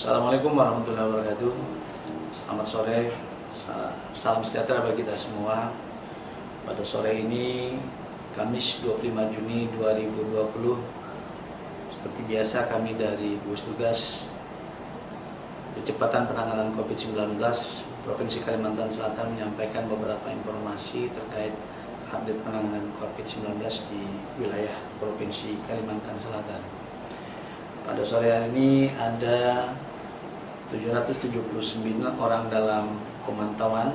Assalamualaikum warahmatullahi wabarakatuh. Selamat sore, salam sejahtera bagi kita semua. Pada sore ini, Kamis 25 Juni 2020, seperti biasa kami dari gugus tugas percepatan penanganan COVID-19 Provinsi Kalimantan Selatan menyampaikan beberapa informasi terkait update penanganan COVID-19 di wilayah Provinsi Kalimantan Selatan. Pada sore hari ini ada 779 orang dalam pemantauan,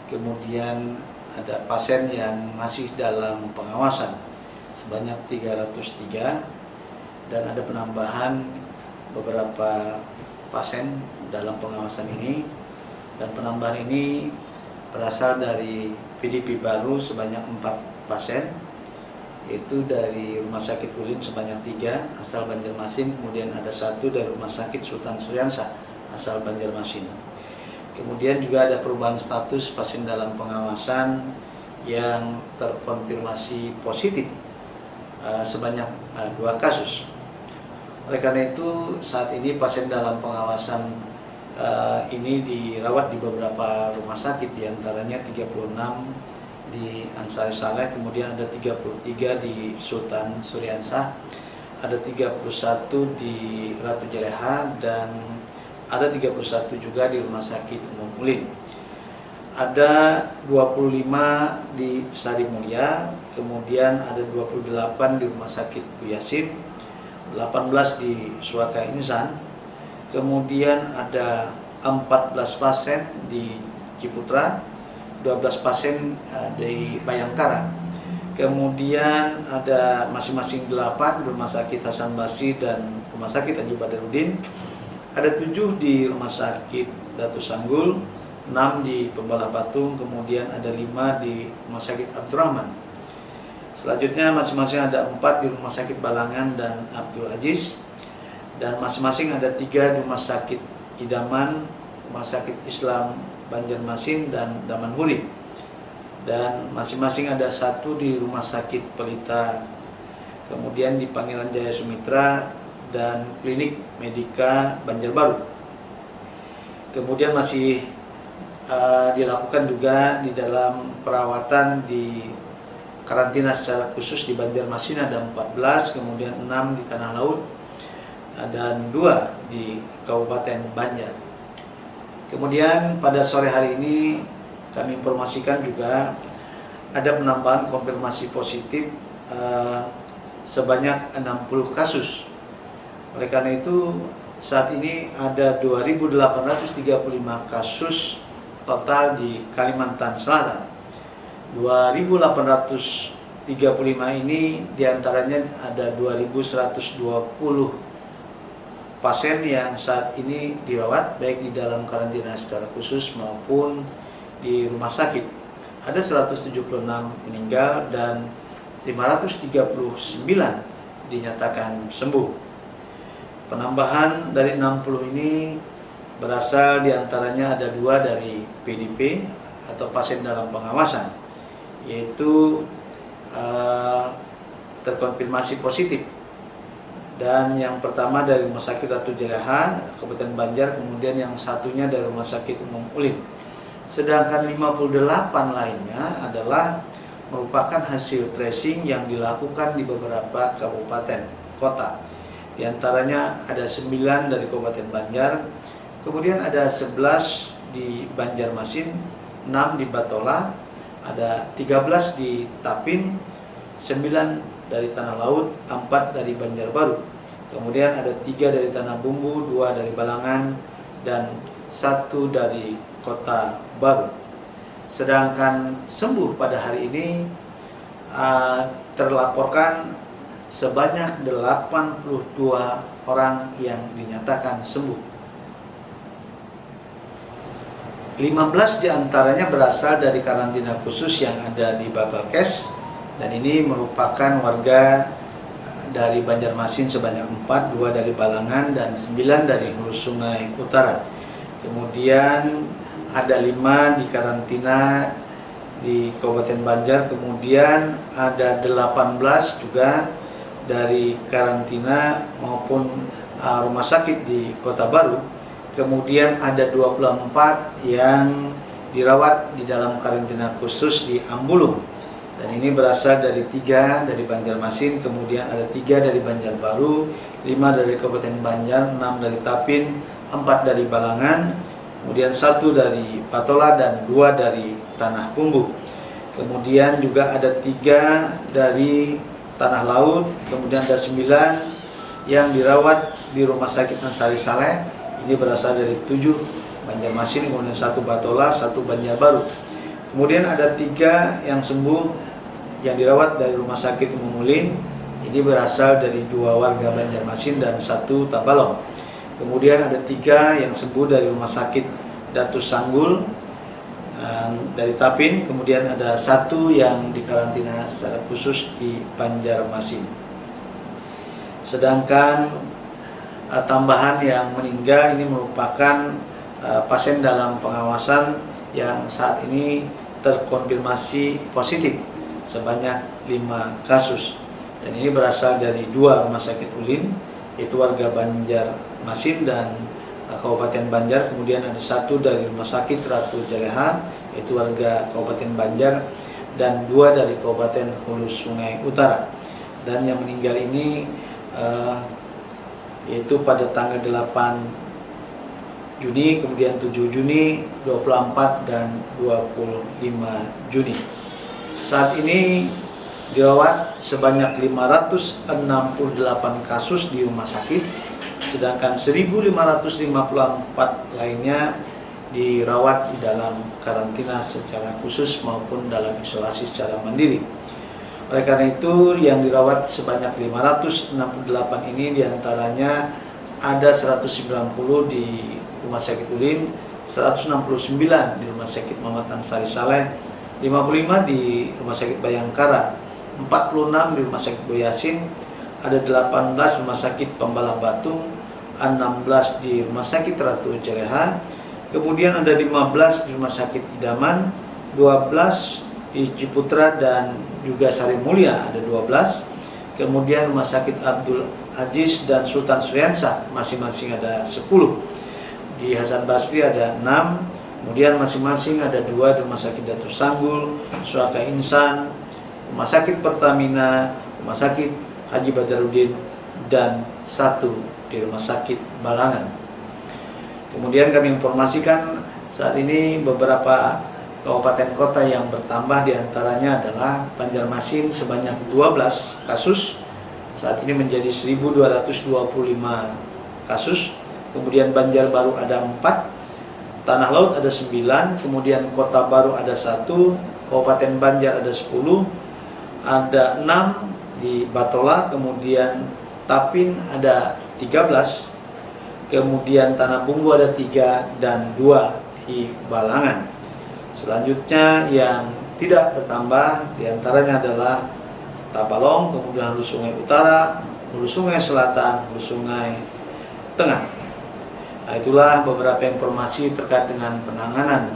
kemudian ada pasien yang masih dalam pengawasan sebanyak 303, dan ada penambahan beberapa pasien dalam pengawasan ini, dan penambahan ini berasal dari PDP baru sebanyak 4 pasien, yaitu dari Rumah Sakit Ulin sebanyak 3 asal Banjarmasin, kemudian ada 1 dari Rumah Sakit Sultan Syariansyah asal Banjarmasin. Kemudian juga ada perubahan status pasien dalam pengawasan yang terkonfirmasi positif sebanyak 2 kasus. Oleh karena itu saat ini pasien dalam pengawasan ini dirawat di beberapa rumah sakit, diantaranya 36 di Ansari Saleh, kemudian ada 33 di Sultan Syariansyah, ada 31 di Ratu Jeleha, dan ada 31 juga di Rumah Sakit Umum Ulin. Ada 25 di Sari Mulia, kemudian ada 28 di Rumah Sakit Bu Yasin, 18 di Suaka Insan, kemudian ada 14 pasien di Ciputra, 12 pasien di Bayangkara, kemudian ada masing-masing 8 di Rumah Sakit Hasan Basri dan Rumah Sakit Haji Badarudin, ada 7 di Rumah Sakit Datu Sanggul, 6 di Pembalah Batung, kemudian ada 5 di Rumah Sakit Abdurrahman. Selanjutnya masing-masing ada 4 di Rumah Sakit Balangan dan Abdul Aziz, dan masing-masing ada 3 di Rumah Sakit Idaman, Rumah Sakit Islam Banjarmasin dan Damanhuri, dan masing-masing ada 1 di Rumah Sakit Pelita, kemudian di Panggilan Jaya Sumitra dan Klinik Medika Banjarbaru. Kemudian masih dilakukan juga di dalam perawatan di karantina secara khusus di Banjarmasin ada 14, kemudian 6 di Tanah Laut dan 2 di Kabupaten Banjar. Kemudian pada sore hari ini kami informasikan juga ada penambahan konfirmasi positif sebanyak 60 kasus. Oleh karena itu saat ini ada 2.835 kasus total di Kalimantan Selatan. 2.835 ini diantaranya ada 2.120 pasien yang saat ini dirawat baik di dalam karantina secara khusus maupun di rumah sakit. Ada 176 meninggal dan 539 dinyatakan sembuh. Penambahan dari 60 ini berasal diantaranya ada 2 dari PDP atau pasien dalam pengawasan, yaitu terkonfirmasi positif. Dan yang pertama dari Rumah Sakit Ratu Jeleha, Kabupaten Banjar, kemudian yang satunya dari Rumah Sakit Umum Ulin. Sedangkan 58 lainnya adalah merupakan hasil tracing yang dilakukan di beberapa kabupaten kota. Di antaranya ada 9 dari Kabupaten Banjar, kemudian ada 11 di Banjarmasin, 6 di Batola, ada 13 di Tapin, 9 dari Tanah Laut, 4 dari Banjarbaru. Kemudian ada 3 dari Tanah Bumbu, 2 dari Balangan, dan 1 dari Kota Baru. Sedangkan sembuh pada hari ini terlaporkan sebanyak 82 orang yang dinyatakan sembuh. 15 diantaranya berasal dari karantina khusus yang ada di Bapelkes, dan ini merupakan warga dari Banjarmasin sebanyak 4, 2 dari Balangan, dan 9 dari Hulu Sungai Utara. Kemudian ada 5 di karantina di Kabupaten Banjar, kemudian ada 18 juga dari karantina maupun rumah sakit di Kota Baru, kemudian ada 24 yang dirawat di dalam karantina khusus di Ambulung, dan ini berasal dari 3 dari Banjarmasin, kemudian ada 3 dari Banjarbaru, 5 dari Kabupaten Banjar, 6 dari Tapin, 4 dari Balangan, kemudian 1 dari Patola, dan 2 dari Tanah Pumbu. Kemudian juga ada 3 dari Tanah Laut, kemudian ada 9 yang dirawat di Rumah Sakit Ansari Saleh. Ini berasal dari 7 Banjarmasin, kemudian 1 Batola, 1 Banjarbaru. Kemudian ada 3 yang sembuh yang dirawat dari Rumah Sakit Mumulin. Ini berasal dari 2 warga Banjarmasin dan 1 Tabalong. Kemudian ada 3 yang sembuh dari Rumah Sakit Datus Sanggul dari Tapin. Kemudian ada 1 yang dikarantina secara khusus di Banjarmasin. Sedangkan tambahan yang meninggal ini merupakan pasien dalam pengawasan yang saat ini terkonfirmasi positif sebanyak 5 kasus, dan ini berasal dari 2 rumah sakit ulin, yaitu warga Banjarmasin dan Kabupaten Banjar. Kemudian ada 1 dari Rumah Sakit Ratu Jaleha, yaitu warga Kabupaten Banjar, dan 2 dari Kabupaten Hulu Sungai Utara. Dan yang meninggal ini yaitu pada tanggal 8 Juni, kemudian 7 Juni, 24 dan 25 Juni. Saat ini dirawat sebanyak 568 kasus di rumah sakit, sedangkan 1.554 lainnya dirawat di dalam karantina secara khusus maupun dalam isolasi secara mandiri. Oleh karena itu, yang dirawat sebanyak 568 ini diantaranya ada 190 di Rumah Sakit Ulin, 169 di Rumah Sakit Muhammad Ansari Saleh, 55 di Rumah Sakit Bayangkara, 46 di Rumah Sakit Boyasin, ada 18 Rumah Sakit Pembalang Batu, 16 di Rumah Sakit Ratu Jaleha, kemudian ada 15 di Rumah Sakit Idaman, 12 di Ciputra dan juga Sari Mulia ada 12, kemudian Rumah Sakit Abdul Aziz dan Sultan Suriansah masing-masing ada 10, di Hasan Basri ada 6, kemudian masing-masing ada 2 di Rumah Sakit Datus Sanggul, Suaka Insan, Rumah Sakit Pertamina, Rumah Sakit Haji Badarudin, dan 1 di Rumah Sakit Balangan. Kemudian kami informasikan saat ini beberapa kabupaten kota yang bertambah, diantaranya adalah Banjarmasin sebanyak 12 kasus, saat ini menjadi 1.225 kasus. Kemudian Banjarbaru ada 4, Tanah Laut ada 9, kemudian Kota Baru ada 1, Kabupaten Banjar ada 10, ada 6 di Batola, kemudian Tapin ada 13, kemudian Tanah Bumbu ada 3 dan 2 di Balangan. Selanjutnya yang tidak bertambah diantaranya adalah Tabalong, kemudian Hulu Sungai Utara, Hulu Sungai Selatan, Hulu Sungai Tengah. Nah, itulah beberapa informasi terkait dengan penanganan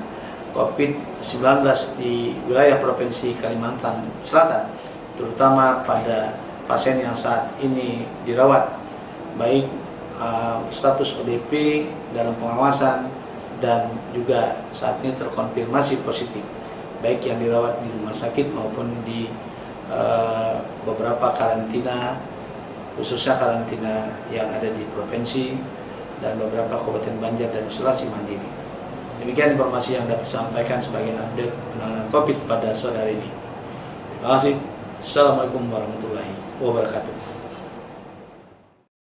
COVID-19 di wilayah Provinsi Kalimantan Selatan, terutama pada pasien yang saat ini dirawat, baik status ODP dalam pengawasan dan juga saat ini terkonfirmasi positif, baik yang dirawat di rumah sakit maupun di beberapa karantina, khususnya karantina yang ada di provinsi dan beberapa kabupaten Banjar dan isolasi mandiri. Demikian informasi yang dapat disampaikan sebagai update penanganan COVID pada sore hari ini. Terima kasih. Assalamualaikum warahmatullahi wabarakatuh.